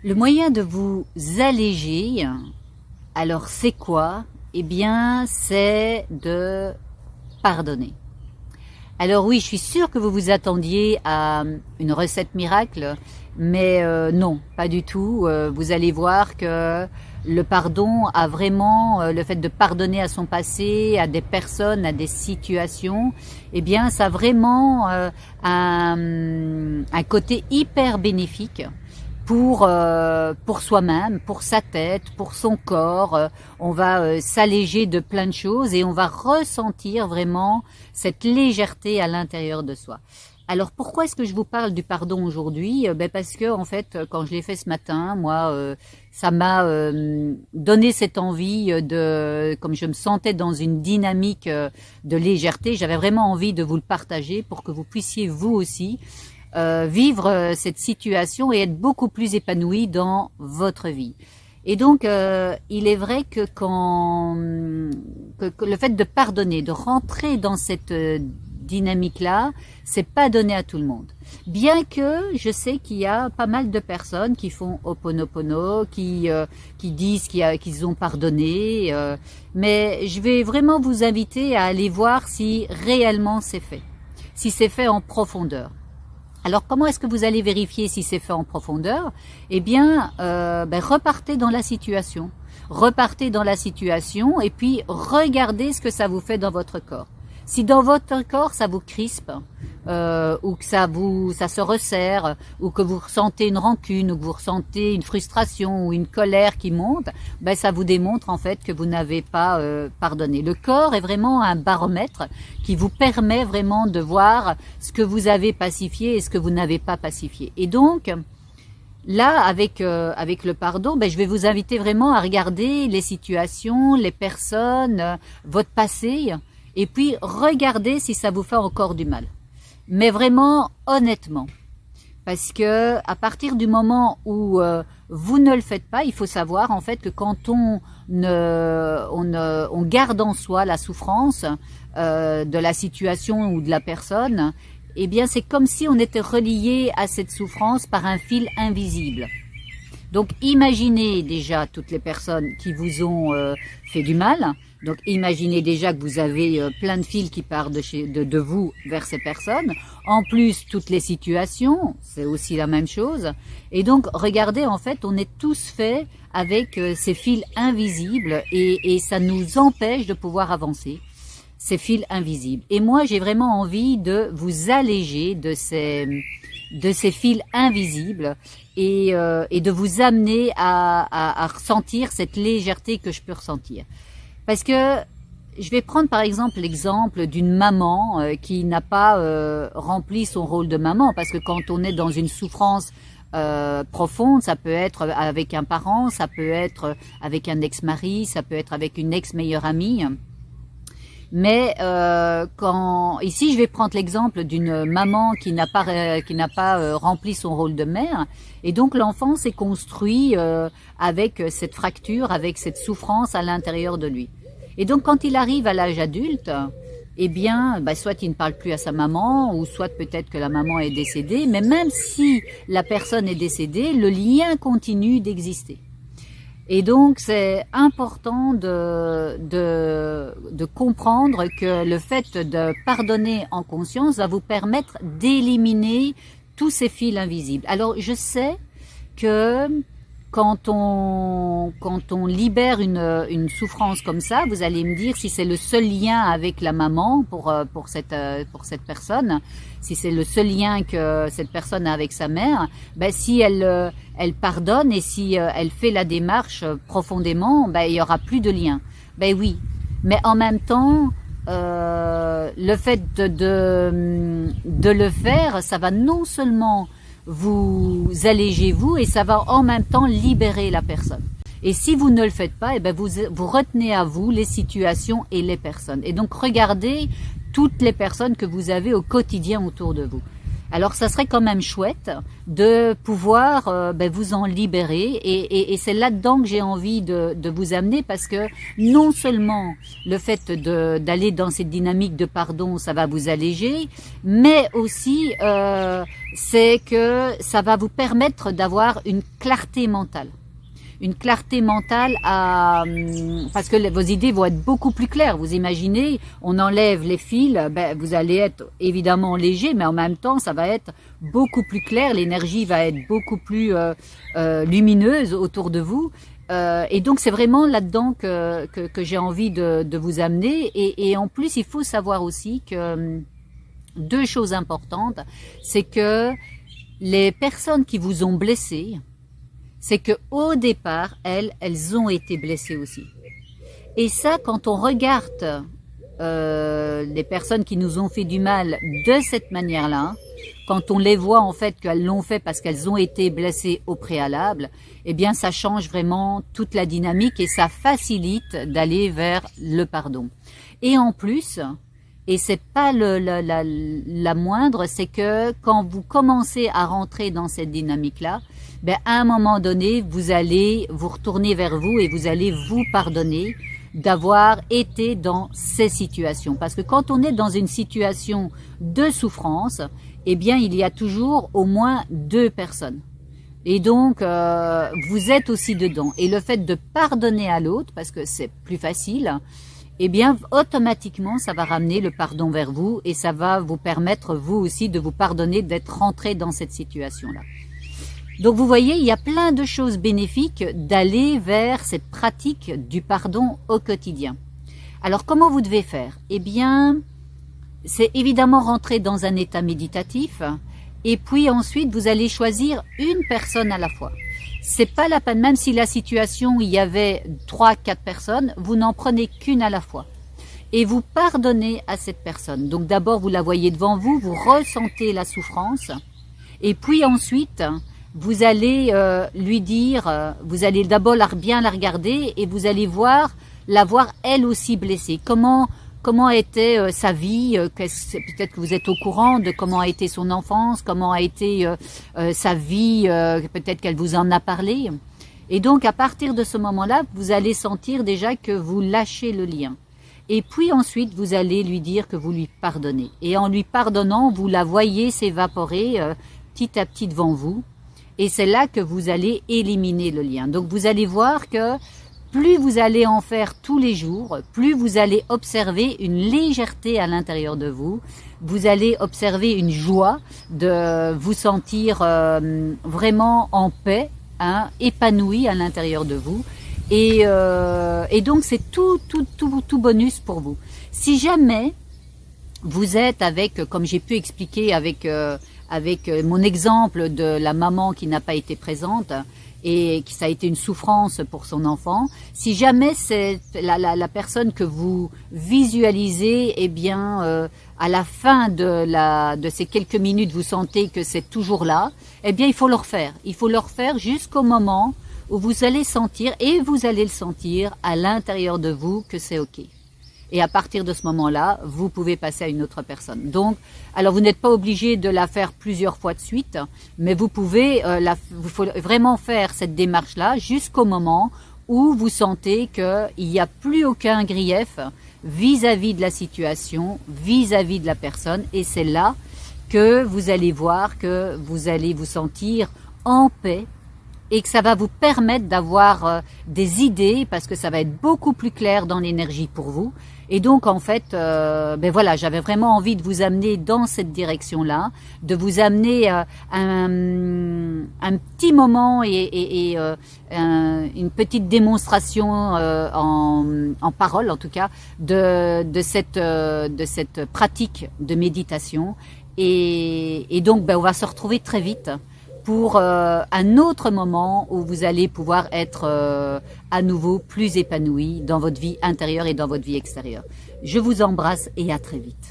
Le moyen de vous alléger, alors c'est quoi? Eh bien, c'est de pardonner. Alors oui, je suis sûre que vous vous attendiez à une recette miracle, mais non, pas du tout. Vous allez voir que le pardon a vraiment, le fait de pardonner à son passé, à des personnes, à des situations, eh bien, ça a vraiment un côté hyper bénéfique pour soi-même, pour sa tête, pour son corps. On va s'alléger de plein de choses et on va ressentir vraiment cette légèreté à l'intérieur de soi. Alors pourquoi est-ce que je vous parle du pardon aujourd'hui? Parce que en fait, quand je l'ai fait ce matin, moi, ça m'a donné cette envie de, comme je me sentais dans une dynamique de légèreté, j'avais vraiment envie de vous le partager pour que vous puissiez vous aussi vivre cette situation et être beaucoup plus épanoui dans votre vie. Et donc, il est vrai que que le fait de pardonner, de rentrer dans cette dynamique-là, c'est pas donné à tout le monde. Bien que je sais qu'il y a pas mal de personnes qui font Ho'oponopono, qui disent qu'ils ont pardonné, mais je vais vraiment vous inviter à aller voir si réellement c'est fait, si c'est fait en profondeur. Alors, comment est-ce que vous allez vérifier si c'est fait en profondeur? Eh bien, repartez dans la situation. Repartez dans la situation et puis regardez ce que ça vous fait dans votre corps. Si dans votre corps, ça vous crispe, ou que ça se resserre, ou que vous ressentez une rancune, ou que vous ressentez une frustration ou une colère qui monte, ça vous démontre en fait que vous n'avez pas pardonné. Le corps est vraiment un baromètre qui vous permet vraiment de voir ce que vous avez pacifié et ce que vous n'avez pas pacifié. Et donc, là, avec le pardon, je vais vous inviter vraiment à regarder les situations, les personnes, votre passé, et puis regardez si ça vous fait encore du mal. Mais vraiment, honnêtement, parce que à partir du moment où vous ne le faites pas, il faut savoir en fait que quand on garde en soi la souffrance de la situation ou de la personne, eh bien c'est comme si on était relié à cette souffrance par un fil invisible. Donc imaginez déjà toutes les personnes qui vous ont fait du mal. Donc imaginez déjà que vous avez plein de fils qui partent de vous vers ces personnes. En plus, toutes les situations, c'est aussi la même chose. Et donc regardez, en fait, on est tous faits avec ces fils invisibles et ça nous empêche de pouvoir avancer. Ces fils invisibles. Et moi, j'ai vraiment envie de vous alléger de ces fils invisibles et de vous amener à ressentir cette légèreté que je peux ressentir. Parce que je vais prendre par exemple l'exemple d'une maman qui n'a pas rempli son rôle de maman, parce que quand on est dans une souffrance profonde, ça peut être avec un parent, ça peut être avec un ex-mari, ça peut être avec une ex-meilleure amie. Mais ici je vais prendre l'exemple d'une maman qui n'a pas rempli son rôle de mère, et donc l'enfant s'est construit avec cette fracture, avec cette souffrance à l'intérieur de lui. Et donc quand il arrive à l'âge adulte, eh bien soit il ne parle plus à sa maman, ou soit peut-être que la maman est décédée, mais même si la personne est décédée, le lien continue d'exister. Et donc, c'est important de comprendre que le fait de pardonner en conscience va vous permettre d'éliminer tous ces fils invisibles. Alors, je sais que quand on libère une souffrance comme ça, vous allez me dire si c'est le seul lien avec la maman pour cette personne, si c'est le seul lien que cette personne a avec sa mère, si elle pardonne et si elle fait la démarche profondément, il y aura plus de lien. Oui, mais en même temps, le fait de le faire, ça va non seulement vous alléger vous, et ça va en même temps libérer la personne. Et si vous ne le faites pas, vous retenez à vous les situations et les personnes. Et donc regardez toutes les personnes que vous avez au quotidien autour de vous. Alors ça serait quand même chouette de pouvoir vous en libérer et c'est là-dedans que j'ai envie de vous amener parce que non seulement le fait d'aller dans cette dynamique de pardon, ça va vous alléger, mais aussi c'est que ça va vous permettre d'avoir une clarté mentale. Une clarté mentale parce que vos idées vont être beaucoup plus claires. Vous imaginez, on enlève les fils, vous allez être évidemment léger, mais en même temps, ça va être beaucoup plus clair. L'énergie va être beaucoup plus lumineuse autour de vous. Et donc, c'est vraiment là-dedans que j'ai envie de vous amener. Et en plus, il faut savoir aussi que deux choses importantes, c'est que les personnes qui vous ont blessé, c'est que au départ, elles ont été blessées aussi. Et ça, quand on regarde les personnes qui nous ont fait du mal de cette manière-là, quand on les voit en fait qu'elles l'ont fait parce qu'elles ont été blessées au préalable, eh bien ça change vraiment toute la dynamique et ça facilite d'aller vers le pardon. Et en plus, et c'est pas la moindre, c'est que quand vous commencez à rentrer dans cette dynamique-là, à un moment donné, vous allez vous retourner vers vous et vous allez vous pardonner d'avoir été dans ces situations. Parce que quand on est dans une situation de souffrance, eh bien, il y a toujours au moins deux personnes. Et donc, vous êtes aussi dedans. Et le fait de pardonner à l'autre, parce que c'est plus facile, eh bien, automatiquement, ça va ramener le pardon vers vous et ça va vous permettre, vous aussi, de vous pardonner d'être rentré dans cette situation-là. Donc, vous voyez, il y a plein de choses bénéfiques d'aller vers cette pratique du pardon au quotidien. Alors, comment vous devez faire? Eh bien, c'est évidemment rentrer dans un état méditatif et puis ensuite, vous allez choisir une personne à la fois. C'est pas la peine, même si la situation, il y avait 3-4 personnes, vous n'en prenez qu'une à la fois. Et vous pardonnez à cette personne. Donc d'abord, vous la voyez devant vous, vous ressentez la souffrance. Et puis ensuite, vous allez lui dire, vous allez d'abord bien la regarder et vous allez la voir elle aussi blessée. Comment était sa vie, peut-être que vous êtes au courant de comment a été son enfance, comment a été sa vie, peut-être qu'elle vous en a parlé. Et donc à partir de ce moment-là, vous allez sentir déjà que vous lâchez le lien. Et puis ensuite, vous allez lui dire que vous lui pardonnez. Et en lui pardonnant, vous la voyez s'évaporer petit à petit devant vous. Et c'est là que vous allez éliminer le lien. Donc vous allez voir que plus vous allez en faire tous les jours, plus vous allez observer une légèreté à l'intérieur de vous. Vous allez observer une joie de vous sentir vraiment en paix, épanoui à l'intérieur de vous. Et donc c'est tout bonus pour vous. Si jamais vous êtes avec, comme j'ai pu expliquer avec mon exemple de la maman qui n'a pas été présente et que ça a été une souffrance pour son enfant, si jamais c'est la personne que vous visualisez, eh bien à la fin de ces quelques minutes vous sentez que c'est toujours là, eh bien il faut le refaire. Il faut le refaire jusqu'au moment où vous allez sentir, et vous allez le sentir à l'intérieur de vous que c'est OK. Et à partir de ce moment-là, vous pouvez passer à une autre personne. Donc, alors vous n'êtes pas obligé de la faire plusieurs fois de suite, mais vous pouvez faut vraiment faire cette démarche-là jusqu'au moment où vous sentez qu'il n'y a plus aucun grief vis-à-vis de la situation, vis-à-vis de la personne. Et c'est là que vous allez voir que vous allez vous sentir en paix et que ça va vous permettre d'avoir des idées parce que ça va être beaucoup plus clair dans l'énergie pour vous. Et donc en fait, voilà, j'avais vraiment envie de vous amener dans cette direction-là, de vous amener un petit moment et une petite démonstration en parole en tout cas de cette pratique de méditation. Et donc on va se retrouver très vite pour un autre moment où vous allez pouvoir être à nouveau plus épanoui dans votre vie intérieure et dans votre vie extérieure. Je vous embrasse et à très vite.